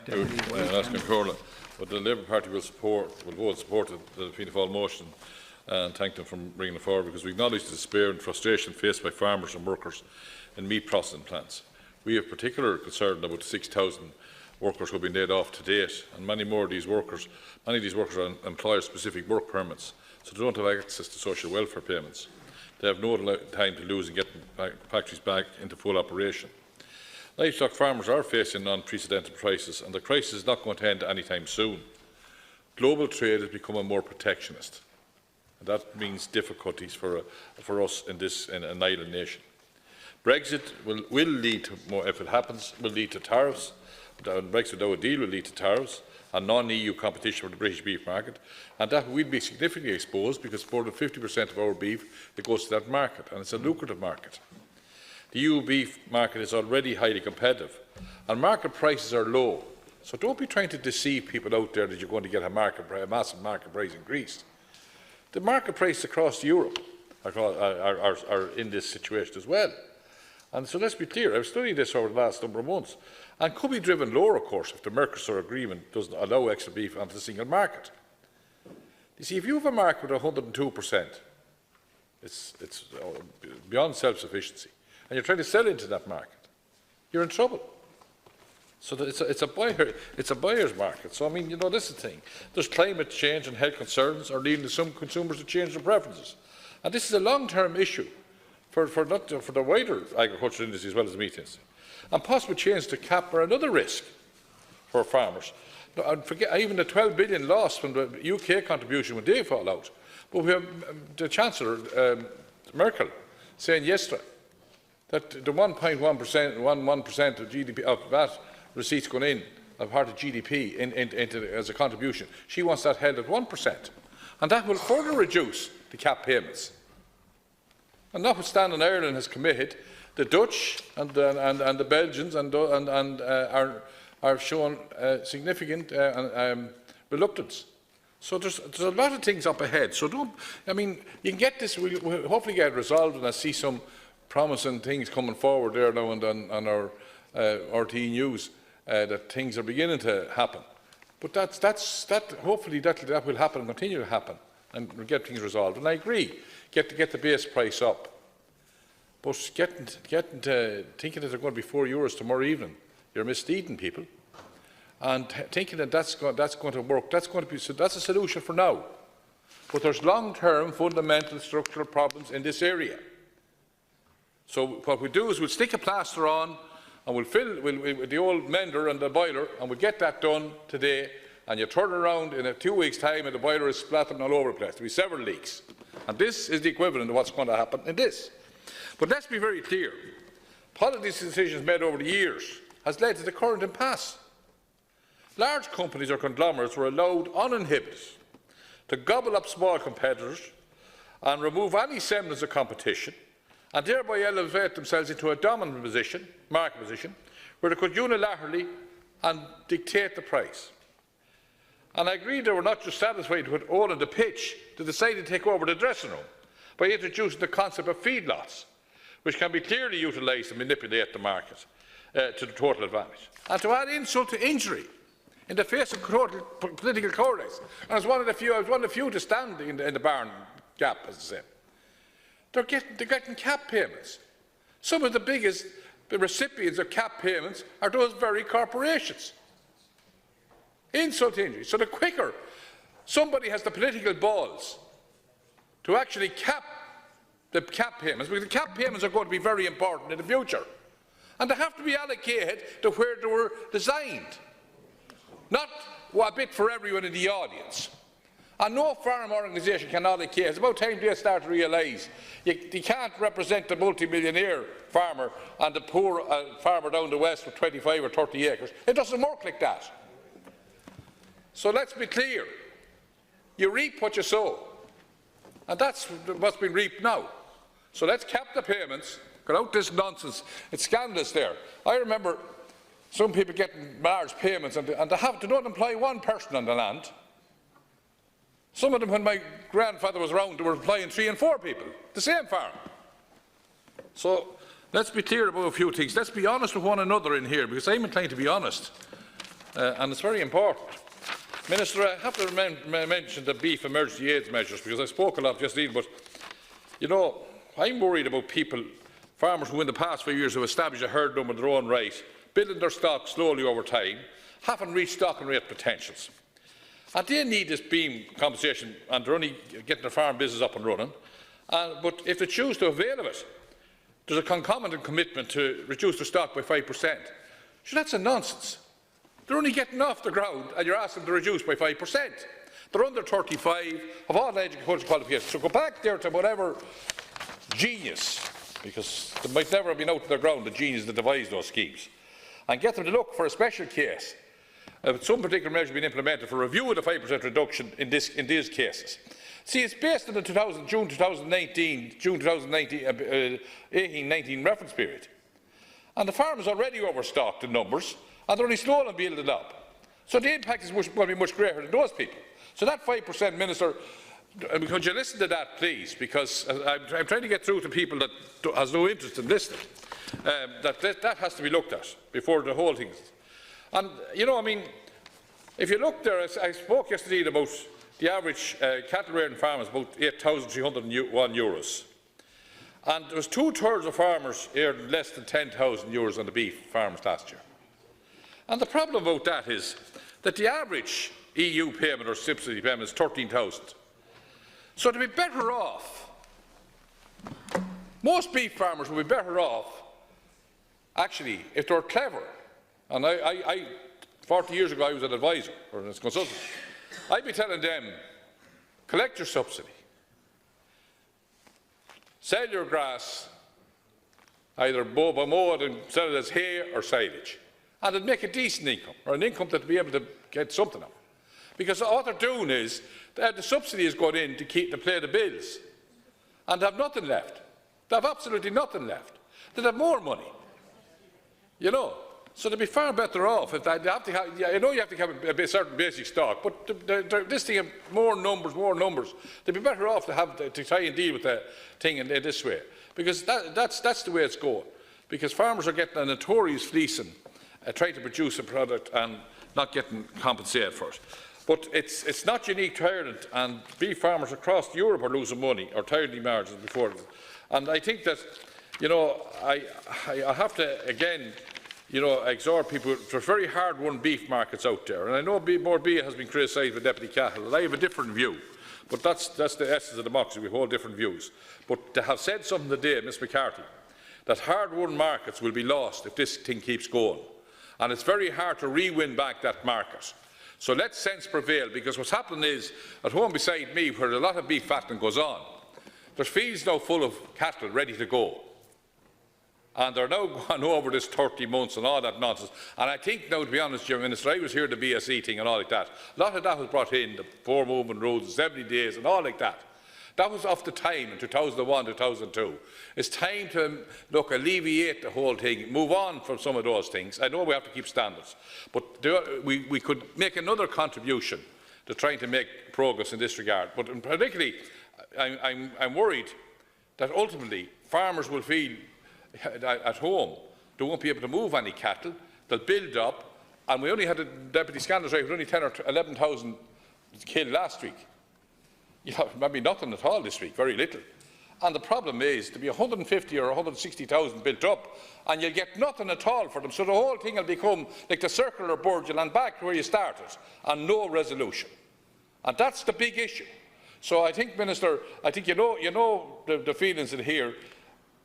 But the Labour Party will vote support the Fianna Fáil motion and thank them for bringing it forward, because we acknowledge the despair and frustration faced by farmers and workers in meat processing plants. We have particular concern about the 6,000 workers who have been laid off to date, and many of these workers are on employer-specific work permits, so they don't have access to social welfare payments. They have no time to lose in getting factories back into full operation. Livestock farmers are facing unprecedented prices, and the crisis is not going to end anytime soon. Global trade is becoming more protectionist, and that means difficulties for us in an island nation. Brexit will lead to more, if it happens, will lead to tariffs. Brexit without a deal will lead to tariffs and non-EU competition for the British beef market, and that will be significantly exposed, because more than 50% of our beef goes to that market, and it's a lucrative market. The EU beef market is already highly competitive, and market prices are low. So don't be trying to deceive people out there that you're going to get a massive market price increase. The market prices across Europe are in this situation as well. And so let's be clear, I've studied this over the last number of months, and could be driven lower, of course, if the Mercosur agreement doesn't allow extra beef onto the single market. You see, if you have a market with 102%, it's beyond self-sufficiency, and you're trying to sell into that market, you're in trouble. So it's a buyer's market. So I mean, you know, this is the thing. There's climate change and health concerns are leading to some consumers to change their preferences, and this is a long-term issue for the wider agricultural industry as well as the meat industry. And possible change to CAP are another risk for farmers. Now, and forget even the 12 billion loss from the UK contribution when they fall out. But we have the Chancellor Merkel saying yesterday that the 1.1% of GDP of VAT receipts going in of part of GDP as a contribution. She wants that held at 1%, and that will further reduce the CAP payments. And notwithstanding Ireland has committed, the Dutch and the Belgians are showing significant reluctance. So there's a lot of things up ahead. So don't. I mean, you can get this. We'll hopefully get it resolved, and I see some promising things coming forward there now and on our RT News that things are beginning to happen. But hopefully that will happen and continue to happen, and we'll get things resolved. And I agree, get the base price up. But thinking that they're going to be €4 tomorrow evening, you're misleading people. And thinking that that's going to work, that's a solution for now. But there's long-term fundamental structural problems in this area. So what we do is we'll stick a plaster on, and we'll fill with the old mender and the boiler, and we'll get that done today. And you turn around in 2 weeks' time, and the boiler is splattering all over the place. There'll be several leaks, and this is the equivalent of what's going to happen in this. But let's be very clear. Policy decisions made over the years has led to the current impasse. Large companies or conglomerates were allowed uninhibited to gobble up small competitors and remove any semblance of competition, and thereby elevate themselves into a dominant market position, where they could unilaterally dictate the price. And I agree they were not just satisfied with owning the pitch, they decided to take over the dressing room by introducing the concept of feedlots, which can be clearly utilised to manipulate the market to the total advantage. And to add insult to injury, in the face of total political correctness, and I was one of the few to stand in the barn gap, as I say, they're getting CAP payments. Some of the biggest recipients of CAP payments are those very corporations. Insult to injury. So the quicker somebody has the political balls to actually cap the CAP payments, because the CAP payments are going to be very important in the future, and they have to be allocated to where they were designed, not a bit for everyone in the audience. And no farm organisation can allocate. It's about time they start to realise you can't represent the multi-millionaire farmer and the poor farmer down the west with 25 or 30 acres. It doesn't work like that. So let's be clear. You reap what you sow. And that's what's been reaped now. So let's cap the payments, cut out this nonsense. It's scandalous there. I remember some people getting large payments, and they don't employ one person on the land. Some of them, when my grandfather was around, they were employing 3 and 4 people, the same farm. So let's be clear about a few things. Let's be honest with one another in here, because I'm inclined to be honest. and it's very important. Minister, I have to mention the beef emergency aids measures, because I spoke a lot yesterday, but you know, I'm worried about farmers who in the past few years have established a herd number in their own right, building their stock slowly over time, haven't reached stocking rate potentials. And they need this beam compensation, and they're only getting their farm business up and running. But if they choose to avail of it, there's a concomitant commitment to reduce their stock by 5%. Sure, that's a nonsense. They're only getting off the ground, and you're asking them to reduce by 5%. They're under 35, have all agricultural qualifications. So go back there to whatever genius, because they might never have been out of the ground, the genius that devised those schemes, and get them to look for a special case of some particular measure being implemented for review of the 5% reduction in these cases. See, it's based on the June 2018-19 reference period. And the farm is already overstocked in numbers, and they're only slowly building up. So the impact is going to be much greater than those people. So that 5%, Minister, could you listen to that, please? Because I'm trying to get through to people that has no interest in listening. That has to be looked at before the whole thing. And, you know, I mean, if you look there, I spoke yesterday about the average cattle rearing farm is about €8,301. And there was 2/3 of farmers earned less than €10,000 on the beef farms last year. And the problem about that is that the average EU payment or subsidy payment is 13,000. So to be better off, most beef farmers would be better off, actually, if they were clever. And 40 years ago, I was an advisor or a consultant. I'd be telling them, collect your subsidy, sell your grass, either mow it and sell it as hay or silage, and it'd make a decent income, or an income that would be able to get something out. Because what they're doing is, the subsidy is going in to pay the bills, and they have nothing left. They have absolutely nothing left. They'd have more money, you know. So they'd be far better off if they have to have. I know you have to have a certain basic stock, but this thing of more numbers. They'd be better off to try and deal with the thing in this way, because that's the way it's going. Because farmers are getting a notorious fleecing, trying to produce a product and not getting compensated for it. But it's not unique to Ireland, and beef farmers across Europe are losing money or tiring margins before them. And I think that, you know, I have to again, you know, exhort people. There's very hard-won beef markets out there, and I know more beef has been criticised by Deputy Cahill, and I have a different view. But that's the essence of democracy. We hold different views. But to have said something today, Ms McCarthy, that hard-won markets will be lost if this thing keeps going, and it's very hard to re-win back that market. So let sense prevail, because what's happening is, at home beside me, where a lot of beef fattening goes on, there's fields now full of cattle ready to go. And they're now gone over this 30 months and all that nonsense. And I think now, to be honest, Mr. Minister, I was here the BSE thing and all like that. A lot of that was brought in, the 4 movement rules, the 70 days and all like that. That was off the time in 2001, 2002. It's time to, look, alleviate the whole thing, move on from some of those things. I know we have to keep standards, but we could make another contribution to trying to make progress in this regard. But particularly, I'm worried that ultimately farmers will feel at home they won't be able to move any cattle. They'll build up, and we only had a Deputy Scandal's right with only 10 or 11,000 killed last week. You know, maybe nothing at all this week, very little. And the problem is to be 150 or 160,000 built up, and you'll get nothing at all for them. So the whole thing will become like the circular board. You'll land back to where you started, and no resolution. And that's the big issue. So I think, Minister, I think you know the feelings in here.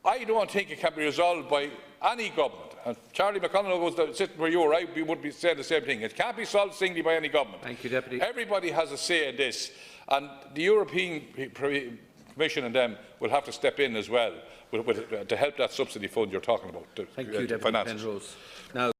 I don't think it can be resolved by any government. And Charlie McConnell was sitting where you were, I would be saying the same thing. It can't be solved singly by any government. Thank you, Deputy. Everybody has a say in this, and the European Commission and them will have to step in as well to help that subsidy fund you're talking about. Thank you, Deputy Penrose. Now